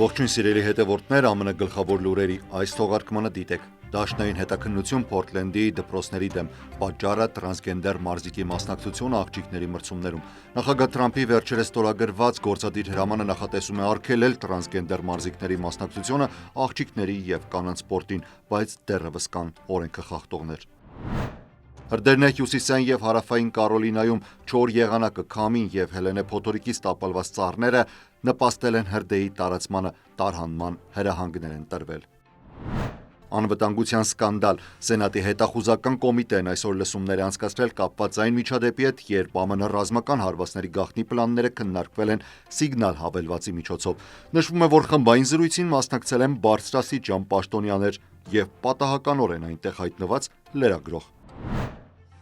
Ողջույն սիրելի հետևորդներ, ԱՄՆ գլխավոր լուրերի այս թողարկմանը դիտեք։ Դաշնային հետաքննություն Փորտլենդի դպրոցների դեմ, պատճառը տրանսգենդեր մարզիկի մասնակցությունը աղջիկների մրցումներում։ Նախագահ Թրամփի վերջերս ստորագրված գործադիր հրամանը նախատեսում է արգելել տրանսգենդեր մարզիկների մասնակցությունը աղջիկների և կանանց սպորտին, բայց դեռևս կան օրենքը խախտողներ։ Հրդեհներ Հյուսիսային և Հարավային Կարոլինայում չոր եղանակը, քամին և Հելենե փոթորիկից տապալված ծառները նպաստել են հրդեհի տարածմանը, տարհանման հրահանգներ են տրվել։ Անվտանգության սկանդալ։ Սենատի հետախուզական կոմիտեն այսօր լսումներ է անցկացրել կապված այն միջադեպի հետ, երբ ԱՄՆ ռազմական հարվածների գաղտնի պլանները քննարկվել են սիգնալ հավելվածի միջոցով։ Նշվում է, որ խմբային զրույցին մասնակցել են բարձրաստիճան պաշտոնյաներ և պատահականորեն այնտեղ հայտնված լրագրող։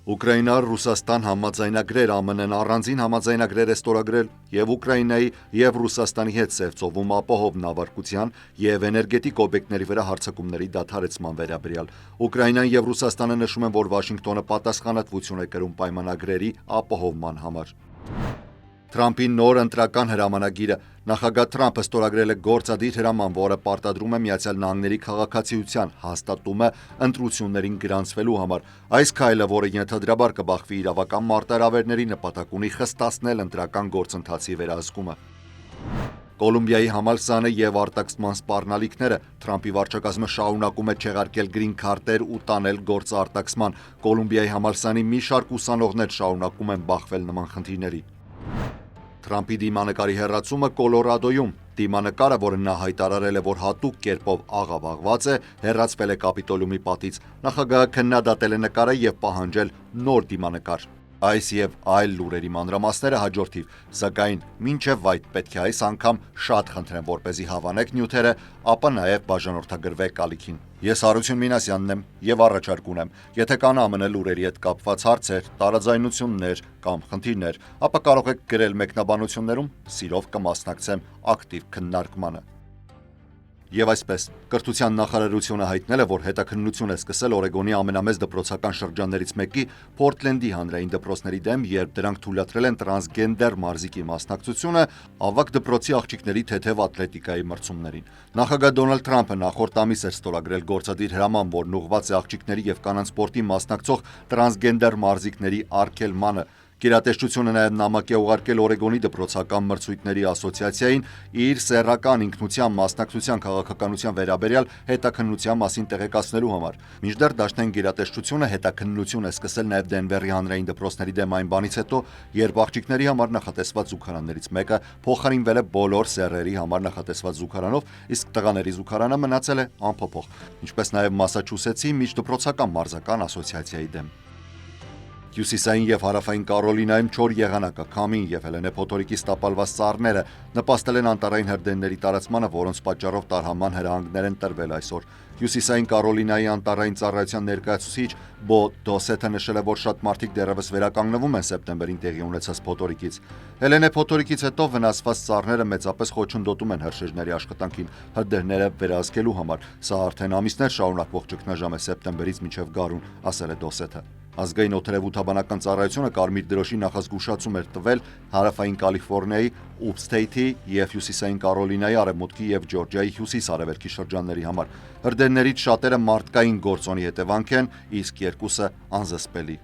Ուկրաինա-Ռուսաստան համաձայնագրեր ԱՄՆ-ն առանձին համաձայնագրեր է ստորագրել և Ուկրաինայի և Ռուսաստանի հետ Սև ծովում ապահով նավարկության և էներգետիկ օբյեկտների վրա հարձակումների դադարեցման վերաբերյալ։ Ուկրաինան և Ռուսաստանը նշում են, որ Վաշինգտոնը պատասխանատվություն է կրում պայմանագրերի ապահովման համար։ Թրամփի նոր ընտրական հրամանագիրը։ Նախագահ Թրամփը ստորագրել է գործադիր հրաման, որը պարտադրում է ԱՄՆ-ի քաղաքացիության հաստատումը ընտրություններին գրանցվելու համար։ Այս քայլը, որը ենթադրաբար կբախվի իրավական մարտահրավերների, նպատակ ունի խստացնել ընտրական գործընթացի վերահսկումը։ Կոլումբիայի համալսարանը և արտաքսման սպառնալիքները։ Թրամփի վարչակազմը շարունակում է չեղարկել գրին քարտեր ու տանել գործը արտաքսման։ Կոլումբիայի համալսարանի մի շարք ուսանողներ շարունակում են բախվել նման խնդիրների։ Թրամփի դիմանկարի հեռացումը Կոլորադոյում։ Դիմանկարը, որը նա հայտարարել է, որ հատուկ կերպով աղավաղված է, հեռացվել է Կապիտոլիումի պատից։ Նախագահը քննադատել է նկարը և պահանջել նոր դիմանկար։ Այս և այլ լուրերի մանրամասները հաջորդիվ, սակայն մինչև այդ պետք է այս անգամ շատ խնդրեմ, որպեսզի հավանեք նյութերը, ապա նաև բաժանորդագրվեք ալիքին։ Ես Հարություն Մինասյանն եմ և առաջարկ ունեմ, եթե կան ԱՄՆ լուրերի հետ կապված հարցեր, տարաձայնություններ կամ խնդիրներ, ապա կարող եք գրել մեկնաբանություններում, սիրով կմասնակցեմ ակտիվ քննարկմանը։ Եվ այսպես, կրթության նախարարությունը հայտնել է, որ հետաքննություն է սկսել Օրեգոնի ամենամեծ դպրոցական շրջաններից մեկի Փորտլենդի հանրային դպրոցների դեմ, երբ դրանք թույլատրել են տրանսգենդեր մարզիկի մասնակցությունը ավագ դպրոցի աղջիկների թեթև ատլետիկայի մրցումներին։ Նախագահ Դոնալդ Թրամփը նախորդ ամիս էր ստորագրել գործադիր հրաման, որն ուղղված է աղջիկների և կանանց սպորտին մասնակցող տրանսգենդեր մարզիկների արգելմանը։ Գերատեսչությունը նաև նամակ է ուղարկել Օրեգոնի դպրոցական մրցույթների ասոցիացիային իր սեռական ինքնության մասնակցության քաղաքականության վերաբերյալ հետաքննության մասին տեղեկացնելու համար։ Մինչդեռ դաշնային գերատեսչությունը հետաքննություն է սկսել նաև Դենվերի հանրային դպրոցների դեմ այն բանից հետո, երբ աղջիկների համար նախատեսված զուգարաններից մեկը փոխարինվել է բոլոր սեռերի համար նախատեսված զուգարանով, իսկ տղաների զուգարանը մնացել է անփոփոխ, ինչպես նաև Մասաչուսեթսի միջդպրոցական մարզական ասոցիացիայի դեմ։ Հյուսիսային և Հարավային Կարոլինայում չոր եղանակը, քամին և Հելենե փոթորիկից տապալված ծառները նպաստել են անտառային հրդեհների տարածմանը, որոնց պատճառով տարհանման հրահանգներ են տրվել այսօր։ Հյուսիսային Կարոլինայի անտառային ծառայության ներկայացուցիչ Բո Դոսեթը նշել է, որ շատ մարդիկ դեռևս վերականգնվում են սեպտեմբերին տեղի ունեցած փոթորիկից։ Հելենե փոթորիկից հետո վնասված ծառները մեծապես խոչընդոտում են հրշեջների աշխատանքին հրդեհները վերահսկելու համար։ Սա արդեն ամիսներ շարունակվող ճգնաժամ է սեպտեմբերից մինչև գարուն, ասել է Դոսեթը։ Ազգային օդերևութաբանական ծառայությունը կարմիր դրոշի նախազգուշացում էր տվել Հարավային Կալիֆոռնիայի, Ուփսթեյթի և Հյուսիսային Կարոլինայի արևմուտքի և Ջորջիայի հյուսիս-արևելքի շրջանների համար։ Հրդեհներից շատերը մարդկային գործոնի հետևանք են, իսկ երկուսը անզսպելի։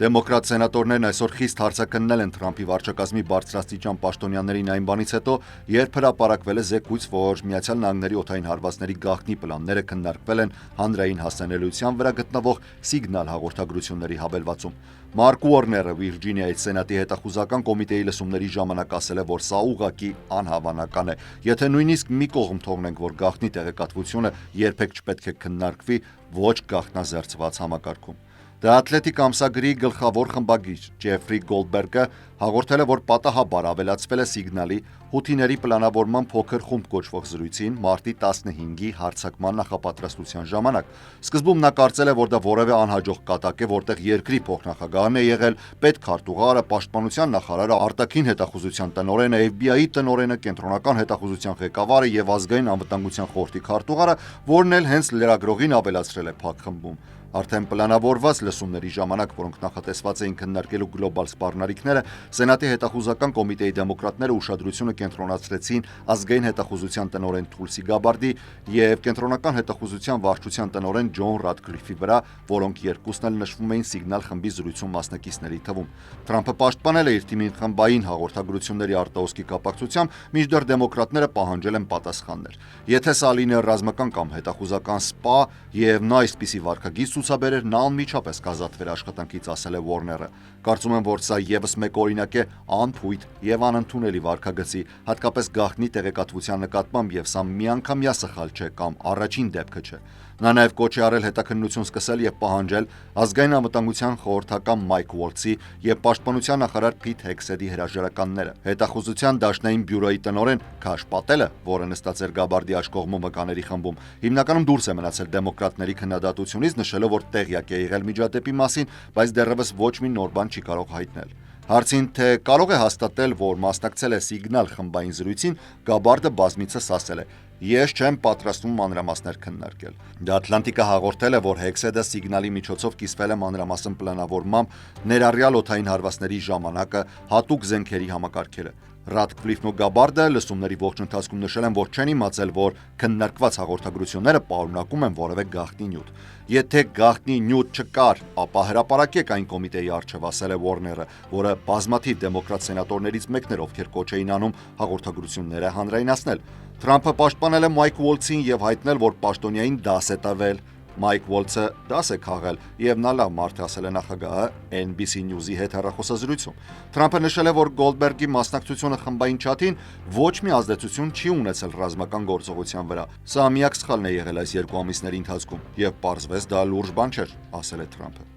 Դեմոկրատ սենատորներն այսօր խիստ հարցաքննել են Թրամփի վարչակազմի բարձրաստիճան պաշտոնյաներին այն բանից հետո, երբ հրապարակվել է զեկույց, որ ԱՄՆ-ի օդային հարվածների գաղտնի պլանները քննարկվել են հանրային հասանելիության վրա գտնվող սիգնալ հաղորդագրությունների հավելվածում։ Մարկ Ուորները Վիրջինիայից Սենատի հետախուզական կոմիտեի լսումների ժամանակ ասել է, որ սա ուղղակի անհավանական է։ Եթե նույնիսկ մի կողմ թողնենք, որ գաղտնի տեղեկատվությունը երբեք չպետք է քննարկվի ոչ գաղտնազերծված համակարգում։ The Athletic ամսագրի գլխավոր խմբագիր Ջեֆրի Գոլդբերգը հաղորդել է, որ պատահաբար ավելացվել է սիգնալի հութիների պլանավորման փոքր խումբ կոչվող զրույցին մարտի 15-ի հարձակման նախապատրաստության ժամանակ։ Սկզբում նա կարծել է, որ դա որևէ անհաջող կատակ է, որտեղ երկրի փոխնախագահն է եղել, պետքարտուղարը, պաշտպանության նախարարը, արտաքին հետախուզության տնօրենը, FBI տնօրենը, կենտրոնական հետախուզության ղեկավարը եւ ազգային անվտանգության խորհրդի քարտուղարը, որն էլ հենց լրագրողին ավելացրել է փակ խմբում։ Արդեն պլանավորված լսումների ժամանակ, որոնք նախատեսված էին քննարկելու գլոբալ սպառնալիքները, Սենատի հետախուզական կոմիտեի դեմոկրատները ուշադրությունը կենտրոնացրեցին ազգային հետախուզության տնօրեն Թուլսի Գաբարդի եւ կենտրոնական հետախուզության վարչության տնօրեն Ջոն Ռադքլիֆի վրա, որոնք երկուսն էլ նշվում էին Սիգնալ խմբի զրույցում մասնակիցների թվում։ Թրամփը պաշտպանել է իր թիմին խմբային հաղորդագրությունների արտահոսքի կապակցությամբ, մինչդեռ դեմոկրատները պահանջել են պատասխաններ։ Եթե սա լիներ ռազմական կամ հետախուզական սպա եւ նա այսպիսի վարքագիծ ցուցաբերեր, նա անմիջապես կազատվեր աշխատանքից, ասել է Warner-ը։ Կարծում եմ, որ սա եւս մեկ օրինակ է անփույթ եւ անընդունելի վարքագծի, հատկապես գաղտնի տեղեկատվության նկատմամբ, եւ սա միանգամյա սխալ չէ կամ առաջին դեպքը չէ։ Նա նաև կոչ է արել հետաքննություն սկսել եւ պահանջել ազգային անվտանգության խորհրդական Մայք Ուոլցի եւ պաշտպանության նախարար Փիթ Հեքսեդի հրաժարականները։ Հետախուզության դաշնային բյուրոյի տնօրեն Քաշ Պատելը, որը նստած էր Գաբարդի աշխողմու մկաների խմբում, հիմնականում դուրս է մնացել դեմոկրատների քննադատությունից, նշելով, որ տեղյակ է եղել միջադեպի մասին, բայց դեռևս ոչ մի նոր բան չի կարող հայտնել։ Հարցին, թե կարող է հաստատել, որ մասնակցել է Սիգնալ խմբային զրույցին, Գաբարդը բազմիցս ասել է. «Ես չեմ պատրաստվում մանրամասներ քննարկել»։ Դա Ատլանտիկը հաղորդել է, որ Հեքսեդը Սիգնալի միջոցով կիսվել է մանրամասն պլանավորմամբ, ներառյալ օդային հարվածների ժամանակը, հատուկ զենքերի համակարգերը։ Ռադքլիֆն ու Գաբարդը լսումների ողջ ընթացքում նշել են, որ չեն իմացել, որ քննարկված հաղորդագրությունները պարունակում են որևէ գաղտնի նյութ։ Եթե գաղտնի նյութ չկար, ապա հրապարակեք այն կոմիտեի առջև, ասել է Warner-ը, որը բազմաթիվ դեմոկրատ սենատորներից մեկն էր, ովքեր կոչ էին անում հաղորդագրությունները հանրայնացնել։ Թրամփը պաշտպանել է Մայք Ուոլցին եւ հայտնել, որ պաշտոնյային դաս է տվել։ Մայք Ուոլցը դաս է քաղել եւ նա լավ մարդ է, ասել է նախագահը NBC News-ի հետ հեռախոսազրույցում։ Թրամփը նշել է, որ Գոլդբերգի մասնակցությունը խմբային չաթին ոչ մի ազդեցություն չի ունեցել ռազմական գործողության վրա։ Սա միակ սխալն է եղել այս 2 ամիսների ընթացքում եւ պարզվեց դա լուրջ բան չէր, ասել է Թրամփը։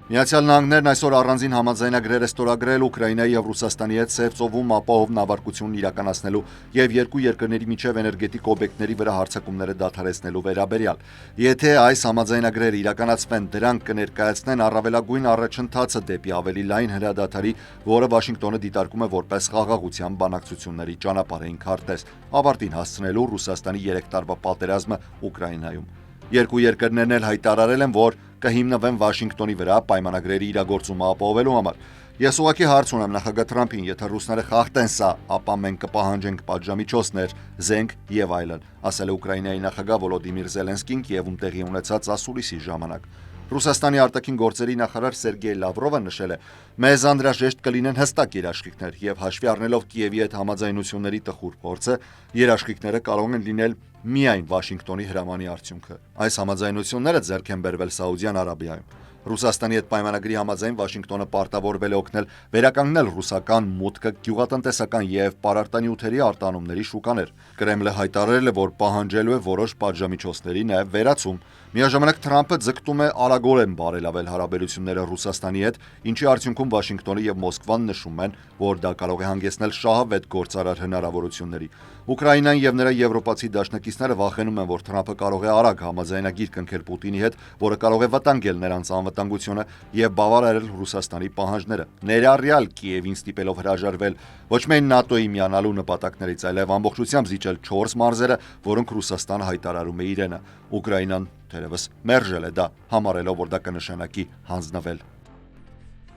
Միացյալ Նահանգներն այսօր առանձին համաձայնագրեր է ստորագրել Ուկրաինայի եւ Ռուսաստանի հետ Սև ծովում ապահով նավարկություն իրականացնելու եւ երկու երկրների միջև էներգետիկ օբյեկտների վրա հարձակումները դադարեցնելու վերաբերյալ։ Եթե այս համաձայնագրերը իրականացվեն, դրանք կներկայացնեն առավելագույն առաջընթացը դեպի ավելի լայն հրադադարի, որը Վաշինգտոնը դիտարկում է որպես խաղաղության բանակցությունների ճանապարհային քարտեզ, ավարտին հասցնելու Ռուսաստանի 3 տարվա պատերազմը Ուկրաինայում։ Երկու երկրներն էլ հայտարարել են, որ կհիմնվեն Վաշինգտոնի վրա պայմանագրերի իրագործումը ապահովելու համար։ Ես ուղղակի հարց ունեմ նախագահ Թրամփին, եթե ռուսները խախտեն սա, ապա մենք կպահանջենք պատժամիջոցներ, զենք եւ այլն, ասել է Ուկրաինայի նախագահ Վոլոդիմիր Զելենսկին Կիևում տեղի ունեցած ասուլիսի ժամանակ։ Ռուսաստանի արտաքին գործերի նախարար Սերգեյ Լավրովը նշել է. «Մեզ անհրաժեշտ կլինեն հստակ երաշխիքներ եւ հաշվի առնելով Կիևի հետ համաձայնությունների տխուր փորձը, երաշխիքները կարող են լինել միայն Վաշինգտոնի հրամանի արդյունքը։ Այս համաձայնությունները ձեռք են բերվել Սաուդյան Արաբիայում։ Ռուսաստանի հետ պայմանագրի համաձայն Վաշինգտոնը պարտավորվել է օգնել վերականգնել ռուսական մուտքը գյուղատնտեսական եւ պարարտանյութերի արտանումների շուկաներ։ Կրեմլը հայտարարել է, որ պահանջելու է որոշ պատժամիջոցների նաեւ վերացում։ Միաժամանակ Թրամփը ձգտում է արագորեն բարելավել հարաբերությունները Ռուսաստանի հետ, ինչի արդյունքում Վաշինգտոնը եւ Մոսկվան նշում են, որ դա կարող է հանգեցնել շահավետ գործարար հնարավորությունների։ Ուկրաինան եւ նրա եվրոպացի դաշնակիցները վախենում են, որ Թրամփը կարող է արագ համաձայնագիր կնքել Պուտինի հետ, որը կարող է վտանգել նրանց անվտանգությունը եւ բավարարել Ռուսաստանի պահանջները, ներառյալ Կիևին ստիպելով հրաժարվել ոչ միայն ՆԱՏՕ-ի միանալու նպատակներից, այլև ամբողջությամբ զիջել 4 մարզերը, որոնք Ռուսաստանը հայտարարում է իրենը։ Ուկրաինան թերևս մերժել է դա, համարելով, որ դա կնշանակի հանձնվել։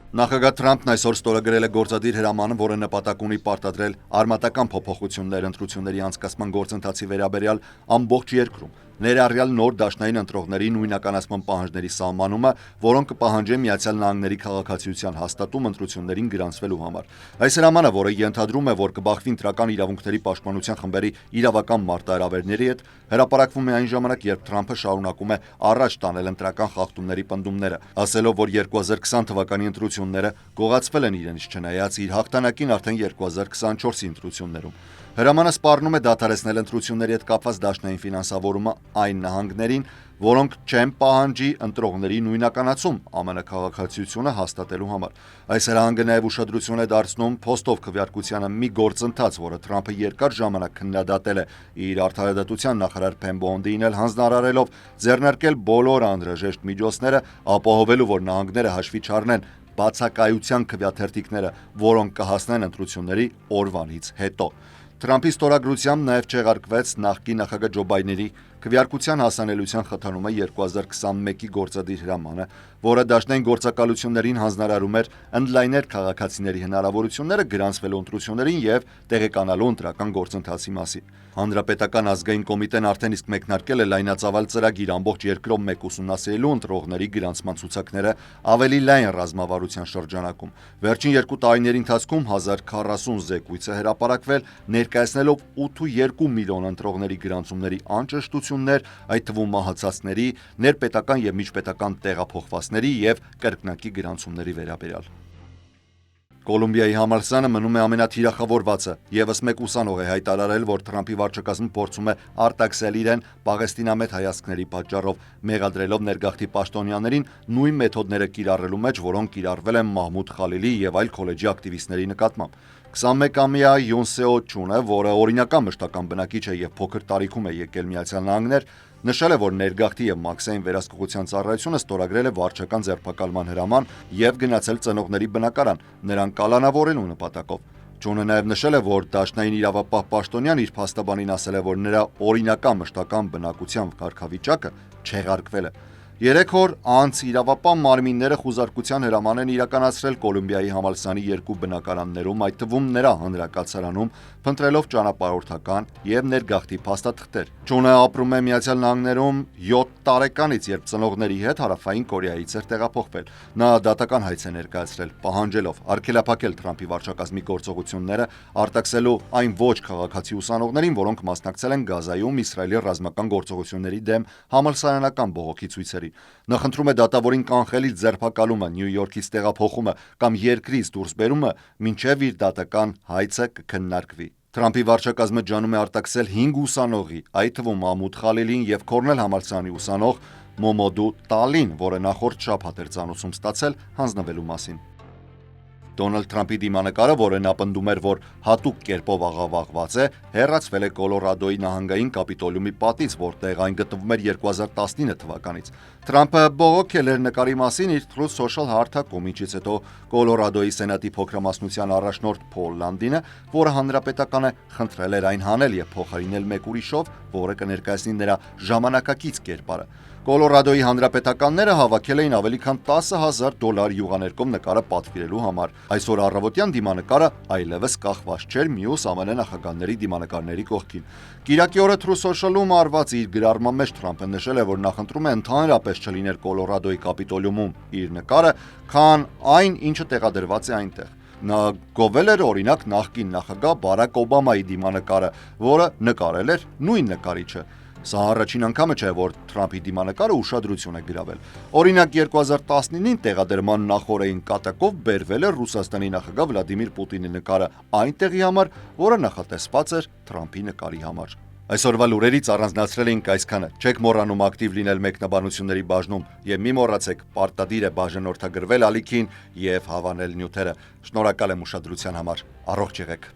Նախագահ Թրամփն այսօր ստորագրել է գործադիր հրամանը, որը նպատակ ունի պարտադրել արմատական փոփոխություններ ընտրությունների անցկացման գործընթացի վերաբերյալ ամբողջ երկրում, ներառյալ նոր դաշնային ընտրողների նույնականացման պահանջների սահմանումը, որոնք կպահանջեն Միացյալ Նահանգների քաղաքացիության հաստատում ընտրություններին գրանցվելու համար։ Այս հրամանը, որը ենթադրում է, որ կբախվի ընտրական իրավունքների պաշտպանության խմբերի իրավական մարտահրավերների հետ, հրապարակվում է այն ժամանակ, երբ Թրամփը շարունակում է առաջ տանել ընտրական խախտումների պնդումները, ասելով, որ 2020 թվականի ընտրությունները գողացվել են իրենից, չնայած իր հաղթանակին արդեն 2024-ի ընտրություններում։ Հրամանը սպառնում է դադարեցնել ընտրությունների հետ կապված դաշնային ֆինանսավորումը այն նահանգներին, որոնք չեն պահանջի ընտրողների նույնականացում ԱՄՆ քաղաքացիությունը հաստատելու համար։ Այս հրահանգը նաև ուշադրություն է դարձնում փոստով քվեարկությանը մի գործընթաց, որը Թրամփը երկար ժամանակ քննադատել է, իր արդարադատության նախարար Փեմ Բոնդին էլ հանձնարարելով ձեռնարկել բոլոր անհրաժեշտ միջոցները, ապահովելու, որ նահանգները հաշվի չառնեն բացակայության քվեաթերթիկները, որոնք կհասնեն ընտրությունների օրվանից հետո։ Թրամփի ստորագրությամբ նաև չեղարկվեց նախկին նախագահ Ջո Բայդենի քվեարկության հասանելիության խթանումը 2021-ի գործադիր հրամանը, որը դաշնային գործակալություններին հանձնարարում էր ընդլայնել քաղաքացիների հնարավորությունները գրանցվելու ընտրություններին եւ տեղեկանալու ընտրական գործընթացի մասին։ Հանրապետական ազգային կոմիտեն արդեն իսկ մեկնարկել է լայնածավալ ծրագիր ամբողջ երկրում մեկ ուսումնասիրելու ընտրողների գրանցման ցուցակները ավելի լայն ռազմավարության շրջանակում։ Վերջին 2 տարիների ընթացքում 1040 զեկույց է հրապարակվել, ներկայացնելով 8.2 միլիոն ընտրողների գրանցումների անճշտություններ, այդ թվում մահացածների, ներպետական եւ միջպետական տեղափոխվածների եւ կրկնակի գրանցումների վերաբերյալ։ Կոլումբիայի համալսարանը մնում է ամենաթիրախավորվածը։ Եվս մեկ ուսանող է հայտարարել, որ Թրամփի վարչակազմը փորձում է արտաքսել իրեն Պաղեստինամետ հայացքների պատճառով, մեղադրելով ներգաղթի պաշտոնյաներին նույն մեթոդները կիրառելու մեջ, որոնք կիրառվել են Մահմուդ Խալիլի եւ այլ քոլեջի ակտիվիստների նկատմամբ։ 21-ամյա Յոնսեո Չունը, որը օրինական մշտական բնակիչ է եւ փոքր տարիքում է եկել Միացյալ Նահանգներ, նշել է, որ ներգաղթի եւ մաքսային վերահսկողության ծառայությունը ստորագրել է վարչական ձերբակալման հրաման եւ գնացել ծնողների բնակարան, նրան կալանավորելու նպատակով։ Չունը նաև նշել է, որ դաշնային իրավապահ պաշտոնյան իր փաստաբանին ասել է, որ նրա օրինական մշտական բնակության կարգավիճակը չեղարկվել է։ 3 օր անց իրավապահ մարմինները խուզարկության հրաման են իրականացրել Կոլումբիայի համալսարանի 2 բնակարաններում, այդ թվում նրա հանրակացարանում, փնտրելով ճանապարհորդական եւ ներգաղթի փաստաթղթեր։ Չունը ապրում է Միացյալ Նահանգներում 7 տարեկանից, երբ ծնողների հետ Հարավային Կորեայից էր տեղափոխվել։ Նա դատական հայց է ներկայացրել, պահանջելով արգելափակել Թրամփի վարչակազմի գործողությունները, արտաքսելու այն ոչ քաղաքացի ուսանողներին, որոնք մասնակցել են Գազայում Իսրայելի ռազմական գործողությունների դեմ համալսարանական բողոքի ցույցերի։ Նա խնդրում է դատավորին կանխել իր ձերբակալումը, Նյու Յորքից տեղափոխումը կամ երկրից դուրս բերումը, մինչև իր դատական հայցը կքննարկվի։ Թրամփի վարչակազմը ջանում է արտաքսել 5 ուսանողի, այդ թվում Մահմուդ Խալիլին եւ Քորնել համալսարանի ուսանող Մոմոդու Տալին, որը նախորդ շաբաթ էր ծանուցում ստացել հանձնվելու մասին։ Դոնալդ Թրամփի դիմանկարը, որը նա պնդում էր, որ հատուկ կերպով աղավաղված է, հեռացվել է Կոլորադոյի նահանգային կապիտոլիումի պատից, որտեղ այն գտնվում էր 2019 թվականից։ Թրամփը բողոքել էր նկարի մասին իր Truth Social հարթակում, ինչից հետո Կոլորադոյի սենատի փոքրամասնության առաջնորդ Փոլ Լանդինը, որը հանրապետական է, խնդրել էր այն հանել եւ փոխարինել մեկ ուրիշով, որը կներկայացնի նրա ժամանակակից կերպարը։ Կոլորադոյի հանրապետականները հավաքել էին ավելի քան $10,000 յուղաներկով նկարը պատվիրելու համար։ Այսօր առավոտյան դիմանկարը այլևս կախված չէր մյուս ԱՄՆ նախագահների դիմանկարների կողքին։ Կիրակի օրը Truth Social-ում արված իր գրառման մեջ Թրամփը նշել է, որ նախընտրում է ընդհանրապես չլիներ Կոլորադոյի կապիտոլիումում իր նկարը, քան այն, ինչը տեղադրված է այնտեղ։ Նա գովել էր օրինակ նախկին նախագահ Բարակ Օբամայի դիմանկարը, որը նկարել էր նույն նկարիչը։ Սա առաջին անգամը չէ, որ Թրամփի դիմանկարը ուշադրություն է գրավել։ Օրինակ 2019-ին տեղադրման նախօրեին կատակով բերվել էր Ռուսաստանի նախագահ Վլադիմիր Պուտինի նկարը այն տեղի համար, որը նախատեսված էր Թրամփի նկարի համար։ Այսօրվա լուրերից առանձնացրել ենք այսքանը։ Չեք մոռանում ակտիվ լինել մեկնաբանությունների բաժնում եւ մի մոռացեք պարտադիր է բաժանորդագրվել ալիքին եւ հավանել նյութերը։ Շնորհակալ եմ ուշադրության համար։ Առողջ եղեք։